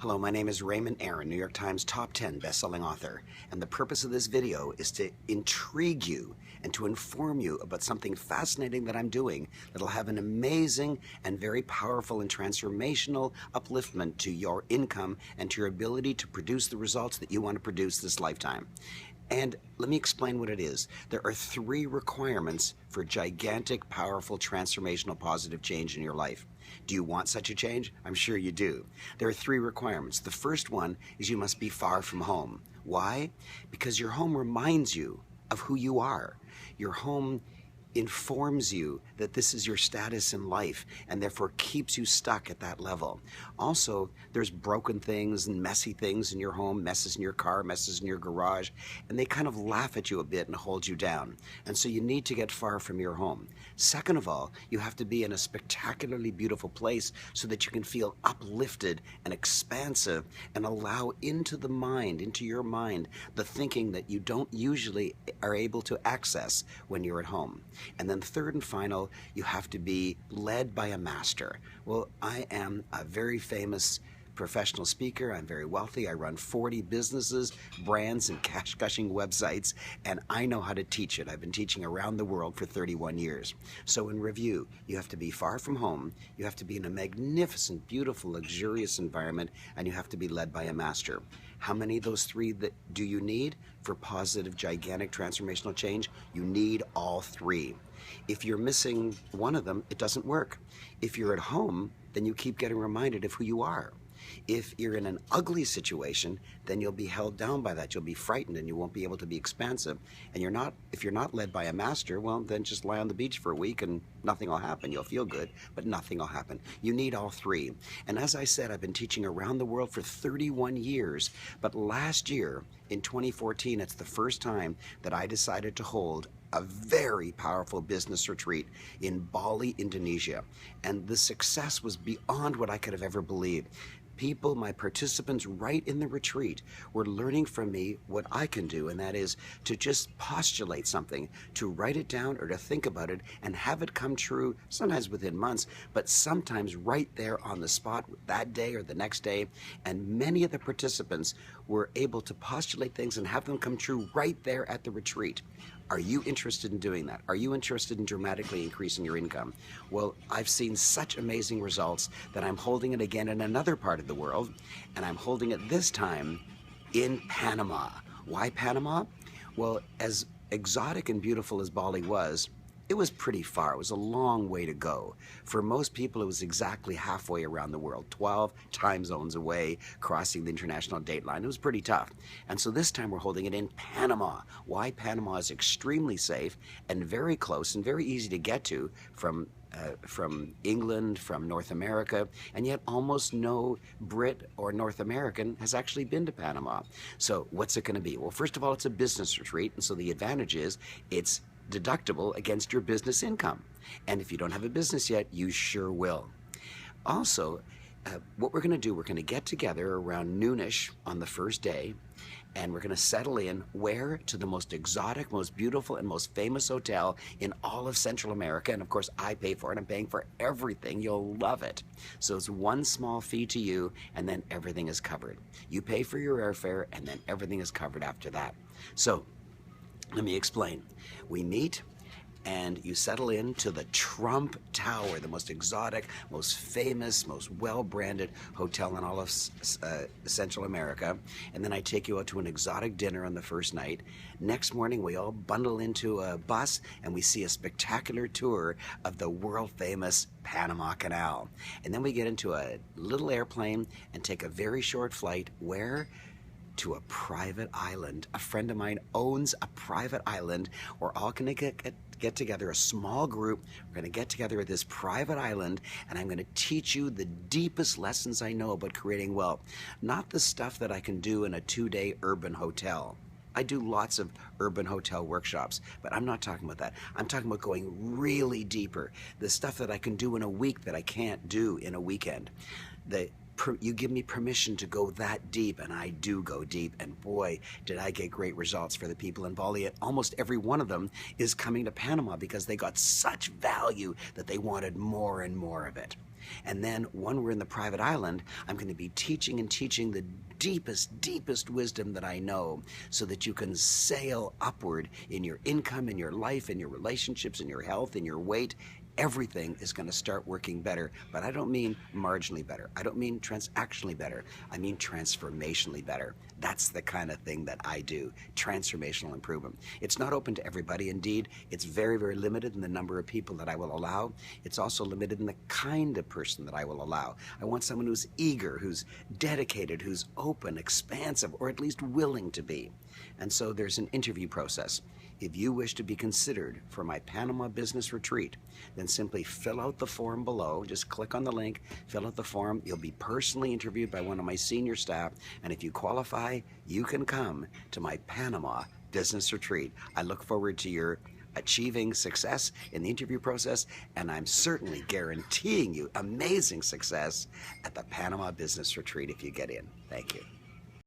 Hello, my name is Raymond Aaron, New York Times top 10 best-selling author, and the purpose of this video is to intrigue you and to inform you about something fascinating that I'm doing that'll have an amazing and very powerful and transformational upliftment to your income and to your ability to produce the results that you want to produce this lifetime. And let me explain what it is. There are 3 requirements for gigantic, powerful, transformational, positive change in your life. Do you want such a change? I'm sure you do. There are 3 requirements. The first one is you must be far from home. Why? Because your home reminds you of who you are. Your home informs you that this is your status in life and therefore keeps you stuck at that level. Also, there's broken things and messy things in your home, messes in your car, messes in your garage, and they kind of laugh at you a bit and hold you down. And so you need to get far from your home. Second of all, you have to be in a spectacularly beautiful place so that you can feel uplifted and expansive and allow into the mind, into your mind, the thinking that you don't usually are able to access when you're at home. And then third and final, you have to be led by a master. Well, I am a very famous professional speaker. I'm very wealthy. I run 40 businesses, brands, and cash-gushing websites, and I know how to teach it. I've been teaching around the world for 31 years. So in review, you have to be far from home, you have to be in a magnificent, beautiful, luxurious environment, and you have to be led by a master. How many of those 3 do you need for positive, gigantic, transformational change? You need all 3. If you're missing one of them, it doesn't work. If you're at home, then you keep getting reminded of who you are. If you're in an ugly situation, then you'll be held down by that. You'll be frightened and you won't be able to be expansive. And if you're not led by a master, well, then just lie on the beach for a week and nothing will happen. You'll feel good, but nothing will happen. You need all 3. And as I said, I've been teaching around the world for 31 years. But last year, in 2014, it's the first time that I decided to hold a very powerful business retreat in Bali, Indonesia. And the success was beyond what I could have ever believed. People, my participants right in the retreat, were learning from me what I can do, and that is to just postulate something, to write it down or to think about it and have it come true, sometimes within months, but sometimes right there on the spot that day or the next day. And many of the participants were able to postulate things and have them come true right there at the retreat. Are you interested in doing that? Are you interested in dramatically increasing your income? Well, I've seen such amazing results that I'm holding it again in another part of the world, and I'm holding it this time in Panama. Why Panama? Well, as exotic and beautiful as Bali was, it was pretty far. It was a long way to go. For most people, it was exactly halfway around the world, 12 time zones away, crossing the international date line. It was pretty tough. And so this time we're holding it in Panama. Why? Panama is extremely safe and very close and very easy to get to from England, from North America, and yet almost no Brit or North American has actually been to Panama. So what's it going to be? Well, first of all, it's a business retreat, and so the advantage is it's deductible against your business income. And if you don't have a business yet, you sure will. Also, what we're going to do, we're going to get together around noonish on the first day, and we're going to settle in where? To the most exotic, most beautiful, and most famous hotel in all of Central America. And of course, I pay for it. I'm paying for everything. You'll love it. So it's one small fee to you, and then everything is covered. You pay for your airfare, and then everything is covered after that. So let me explain. We meet and you settle into the Trump Tower, the most exotic, most famous, most well-branded hotel in all of Central America. And then I take you out to an exotic dinner on the first night. Next morning, we all bundle into a bus and we see a spectacular tour of the world-famous Panama Canal. And then we get into a little airplane and take a very short flight. Where? To a private island. A friend of mine owns a private island. We're all going to get together, a small group. We're going to get together at this private island, and I'm going to teach you the deepest lessons I know about creating wealth. Not the stuff that I can do in a 2-day urban hotel. I do lots of urban hotel workshops, but I'm not talking about that. I'm talking about going really deeper. The stuff that I can do in a week that I can't do in a weekend. You give me permission to go that deep, and I do go deep, and boy, did I get great results for the people in Bali. Almost every one of them is coming to Panama because they got such value that they wanted more and more of it. And then when we're in the private island, I'm going to be teaching and teaching the deepest wisdom that I know, so that you can sail upward in your income, in your life, in your relationships, in your health, in your weight. Everything is going to start working better. But I don't mean marginally better. I don't mean transactionally better. I mean transformationally better. That's the kind of thing that I do, transformational improvement. It's not open to everybody. Indeed, it's very limited in the number of people that I will allow. It's also limited in the kind of person that I will allow. I want someone who's eager, who's dedicated, who's open, expansive, or at least willing to be. And so there's an interview process. If you wish to be considered for my Panama business retreat, then simply fill out the form below. Just click on the link, fill out the form. You'll be personally interviewed by one of my senior staff, and if you qualify, you can come to my Panama business retreat. I look forward to your achieving success in the interview process, and I'm certainly guaranteeing you amazing success at the Panama business retreat if you get in. Thank you.